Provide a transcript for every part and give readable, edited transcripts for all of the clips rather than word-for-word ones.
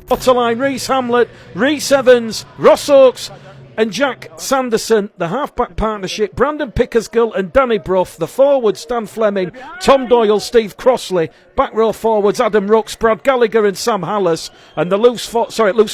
Waterline, Reece Hamlet, Reece Evans, Ross Oakes and Jack Sanderson, the half-back partnership, Brandon Pickersgill and Danny Brough, the forwards, Stan Fleming, Tom Doyle, Steve Crossley, back row forwards, Adam Rooks, Brad Gallagher and Sam Hallas, and the loose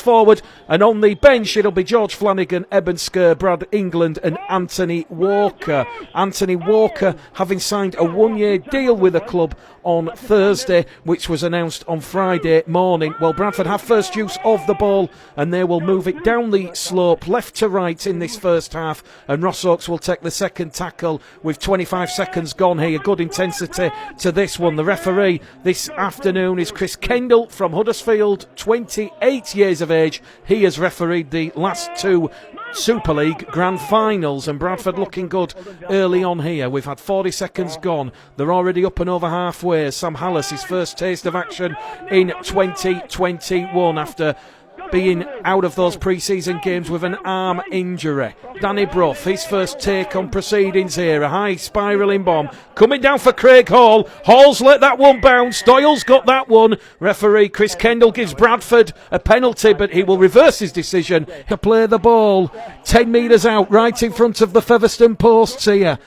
forward, and on the bench it'll be George Flanagan, Eben Skir, Brad England and Anthony Walker. Anthony Walker having signed a one-year deal with the club on Thursday, which was announced on Friday morning. Well, Bradford have first use of the ball and they will move it down the slope left to right in this first half, and Ross Oakes will take the second tackle with 25 seconds gone here. Good intensity to this one. The referee this afternoon is Chris Kendall from Huddersfield, 28 years of age. He has refereed the last two Super League grand finals, and Bradford looking good early on here. We've had 40 seconds gone. They're already up and over halfway. Sam Hallas, his first taste of action in 2021 after being out of those pre-season games with an arm injury. Danny Brough, his first take on proceedings here. A high spiralling bomb coming down for Craig Hall. Hall's let that one bounce. Doyle's got that one. Referee Chris Kendall gives Bradford a penalty, but he will reverse his decision to play the ball 10 metres out, right in front of the Featherstone posts here.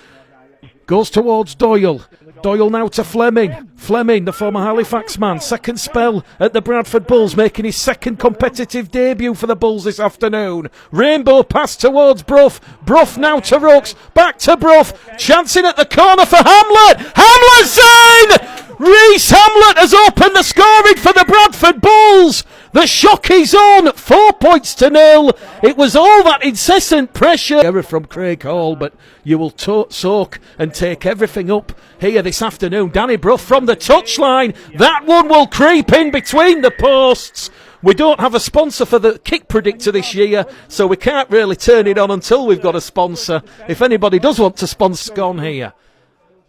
Goes towards Doyle. Doyle now to Fleming. Fleming, the former Halifax man, second spell at the Bradford Bulls, making his second competitive debut for the Bulls this afternoon. Rainbow pass towards Brough. Brough now to Rooks. Back to Brough. Chancing at the corner for Hamlet. Hamlet's in! Reece Hamlet has opened the scoring for the Bradford Bulls. The shock is on. 4 points to 0. It was all that incessant pressure. Error from Craig Hall, but you will soak and take everything up here this afternoon. Danny Brough from the touchline. That one will creep in between the posts. We don't have a sponsor for the kick predictor this year, so we can't really turn it on until we've got a sponsor. If anybody does want to sponsor, gone here.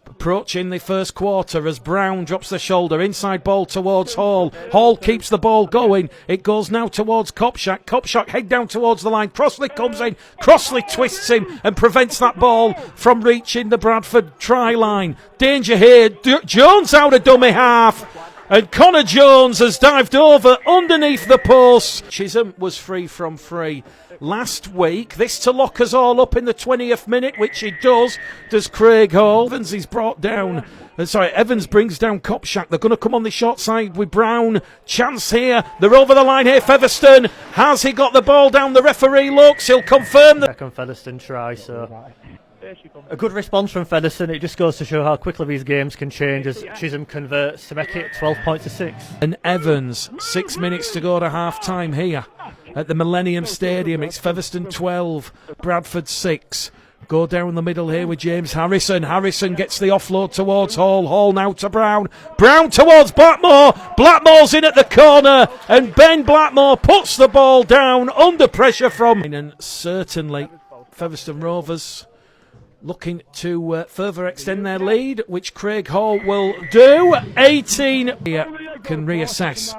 Approaching the first quarter as Brown drops the shoulder. Inside ball towards Hall. Hall keeps the ball going. It goes now towards Kopchak. Kopchak head down towards the line. Crossley comes in. Crossley twists him and prevents that ball from reaching the Bradford try line. Danger here. Jones out of dummy half. And Connor Jones has dived over underneath the post. Chisholm was free from free last week. This to lock us all up in the 20th minute, which he does Craig Hall. Evans is brought down. Evans brings down Kopchak. They're going to come on the short side with Brown. Chance here. They're over the line here. Featherstone. Has he got the ball down? The referee looks. He'll confirm the second Featherstone try, so a good response from Featherstone. It just goes to show how quickly these games can change as Chisholm converts to make it 12 points to 6. And Evans, 6 minutes to go to half time here at the Millennium Stadium. It's Featherstone 12, Bradford 6. Go down the middle here with James Harrison. Harrison gets the offload towards Hall. Hall now to Brown. Brown towards Blackmore. Blackmore's in at the corner, and Ben Blackmore puts the ball down under pressure from. And certainly Featherstone Rovers looking to further extend their lead, which Craig Hall will do. 18 can reassess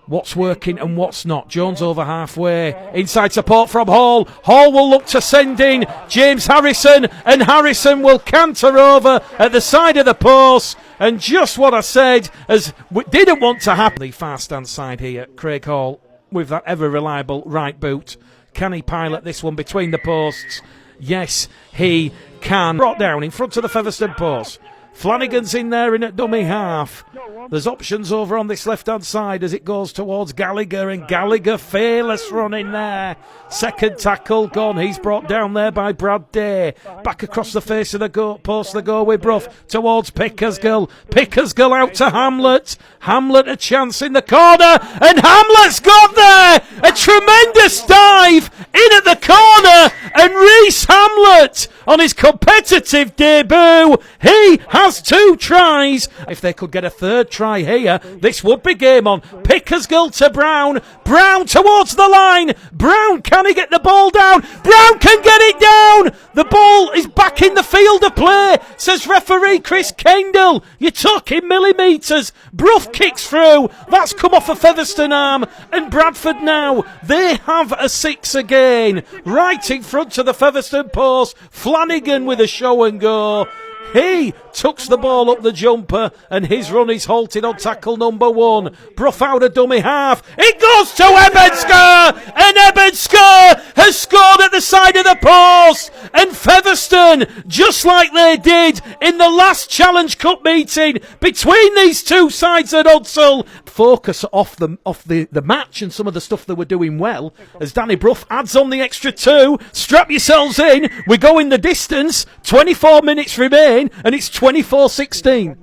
what's working and what's not. Jones over halfway. Inside support from Hall. Hall will look to send in James Harrison, and Harrison will canter over at the side of the post. And just what I said, as we didn't want to happen. The far stand side here, Craig Hall with that ever reliable right boot. Can he pilot this one between the posts? Yes, he can. Brought down in front of the Featherstone post. Flanagan's in there in at dummy half. There's options over on this left-hand side as it goes towards Gallagher, and Gallagher fearless run in there. Second tackle gone. He's brought down there by Brad Day. Back across the face of the post they go with Brough towards Pickersgill. Pickersgill out to Hamlet. Hamlet a chance in the corner, and Hamlet's got there. A tremendous dive in at the corner, and Reece Hamlet on his competitive debut. He has 2 tries. If they could get a third try here, this would be game on. Pickersgill to Brown. Brown towards the line. Brown, can he get the ball down? Brown can get it down. The ball is back in the field of play, says referee Chris Kendall. You're talking millimetres. Brough kicks through. That's come off a Featherstone arm. And Bradford now, they have a 6 again. Right in front of the Featherstone post. Flanagan with a show and go. He tucks the ball up the jumper, and his run is halted on tackle number 1. Brough out a dummy half. It goes to Ebensker, and Ebensker has scored at the side of the post. And Featherstone, just like they did in the last Challenge Cup meeting between these two sides at Hudsall, focus off the match and some of the stuff they were doing well, as Danny Brough adds on the extra 2. Strap yourselves in, we're going the distance. 24 minutes remain, and it's 24-16.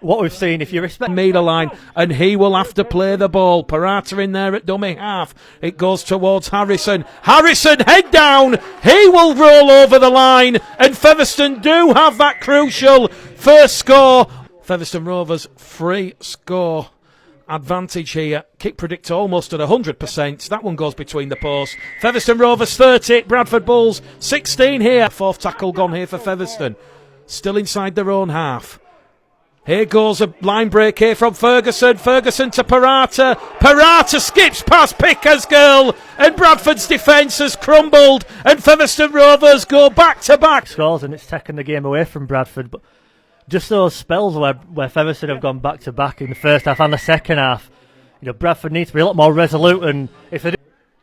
What we've seen, if you respect metre line, and he will have to play the ball. Parata in there at dummy half. It goes towards Harrison. Harrison, head down. He will roll over the line, and Featherstone do have that crucial first score. Featherstone Rovers free score advantage here. Kick predictor almost at 100%. That one goes between the posts. Featherstone Rovers 30, Bradford Bulls 16 here. Fourth tackle gone here for Featherstone. Still inside their own half. Here goes a line break here from Ferguson. Ferguson to Parata. Parata skips past Pickersgill, and Bradford's defence has crumbled, and Featherstone Rovers go back to back. Scores, and it's taken the game away from Bradford. But just those spells where Featherstone have gone back to back in the first half and the second half, Bradford needs to be a lot more resolute. And if they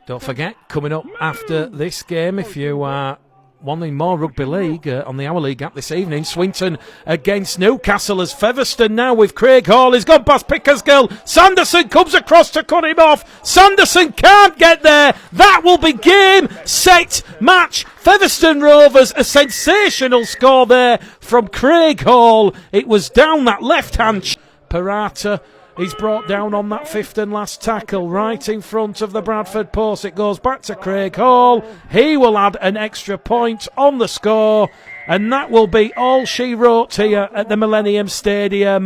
don't forget, coming up after this game, if you are wanting more rugby league on the Hour League app this evening, Swinton against Newcastle, as Featherstone now with Craig Hall. He's gone past Pickersgill. Sanderson comes across to cut him off. Sanderson can't get there. That will be game, set, match. Featherstone Rovers, a sensational score there from Craig Hall. It was down that left hand. Parata, he's brought down on that fifth and last tackle right in front of the Bradford post. It goes back to Craig Hall. He will add an extra point on the score, and that will be all she wrote here at the Millennium Stadium.